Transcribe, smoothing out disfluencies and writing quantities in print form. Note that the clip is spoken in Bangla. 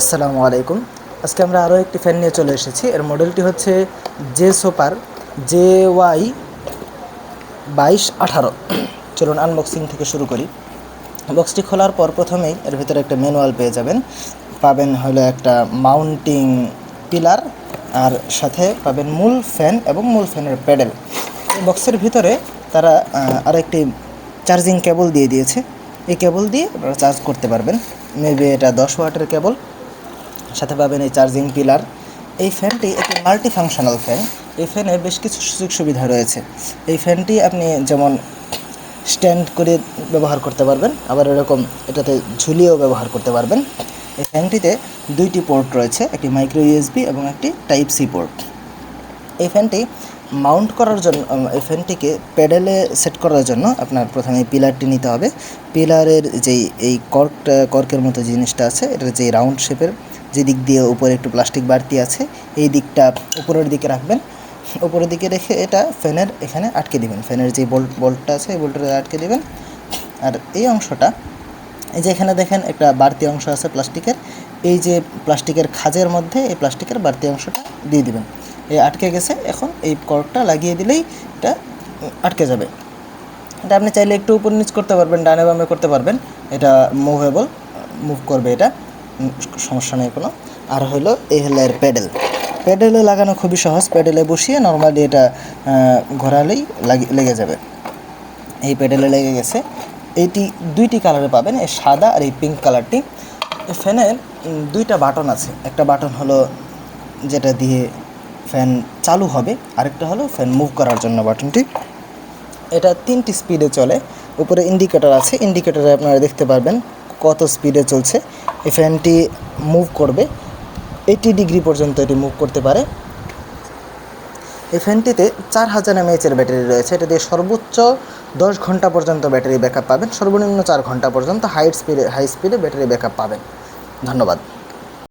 আসসালামু আলাইকুম। আজকে আমরা আরও একটি ফ্যান নিয়ে চলে এসেছি। এর মডেলটি হচ্ছে জে সুপার JY 2218। চলুন আনবক্সিং থেকে শুরু করি। বক্সটি খোলার পর প্রথমেই এর ভিতরে একটা ম্যানুয়াল পেয়ে যাবেন। পাবেন হলো একটা মাউন্টিং পিলার, আর সাথে পাবেন মূল ফ্যান এবং মূল ফ্যানের প্যাডেল। বক্সের ভিতরে তারা আরেকটি চার্জিং কেবল দিয়ে দিয়েছে। এই কেবল দিয়ে আপনারা চার্জ করতে পারবেন। মেবি এটা 10 ওয়াটের কেবল। সাথে পাবেন এই চার্জিং পিলার। এই ফ্যানটি একটি মাল্টি ফাংশনাল ফ্যান। এই ফ্যানে বেশ কিছু সুযোগ সুবিধা রয়েছে। এই ফ্যানটি আপনি যেমন স্ট্যান্ড করে ব্যবহার করতে পারবেন, আবার এরকম এটাতে ঝুলিয়েও ব্যবহার করতে পারবেন। এই ফ্যানটিতে দুইটি পোর্ট রয়েছে, একটি মাইক্রো ইউএসবি এবং একটি টাইপ সি পোর্ট। এই ফ্যানটি মাউন্ট করার জন্য, এই ফ্যানটিকে প্যাডেলে সেট করার জন্য আপনার প্রথমে পিলারটি নিতে হবে। পিলারের যেই এই কর্কের মতো জিনিসটা আছে, এটার যে রাউন্ড শেপের যে দিক দিয়ে উপরে একটু প্লাস্টিক বাড়তি আছে, এই দিকটা উপরের দিকে রাখবেন। উপরের দিকে রেখে এটা ফ্যানের এখানে আটকে দিবেন। ফ্যানের যে বোল্টটা আছে এই বোল্টটা আটকে দিবেন। আর এই অংশটা, এই যে এখানে দেখেন একটা বাড়তি অংশ আছে প্লাস্টিকের, এই যে প্লাস্টিকের খাঁজের মধ্যে এই প্লাস্টিকের বাড়তি অংশটা দিয়ে দিবেন। এই আটকে গেছে, এখন এই কর্ডটা লাগিয়ে দিলেই এটা আটকে যাবে। এটা আপনি চাইলে একটু উপর নিচ করতে পারবেন, ডানে বামে করতে পারবেন। এটা মুভেবল, মুভ করবে, এটা সমস্যা নেই কোনো। আর হলো এই হলো এর প্যাডেল। প্যাডেলে লাগানো খুবই সহজ। প্যাডেলে বসিয়ে নর্মালি এটা ঘোরালেই লেগে যাবে। এই প্যাডেলে লেগে গেছে। এইটি দুইটি কালারে পাবেন, এই সাদা আর এই পিঙ্ক কালারটি। এই ফ্যানের দুইটা বাটন আছে। একটা বাটন হলো যেটা দিয়ে ফ্যান চালু হবে, আরেকটা হলো ফ্যান মুভ করার জন্য বাটনটি। এটা 3টি স্পিডে চলে। উপরে ইন্ডিকেটর আছে, ইন্ডিকেটরে আপনারা দেখতে পারবেন কত স্পিডে চলছে। এই ফ্যানটি মুভ করবে 80 ডিগ্রি পর্যন্ত, এটি মুভ করতে পারে। এই ফ্যানটিতে 4000 mAh ব্যাটারি রয়েছে। এটা দিয়ে সর্বোচ্চ 10 ঘন্টা পর্যন্ত ব্যাটারি ব্যাকআপ পাবেন, সর্বনিম্ন 4 ঘন্টা পর্যন্ত হাই স্পিডে ব্যাটারি ব্যাকআপ পাবেন। ধন্যবাদ।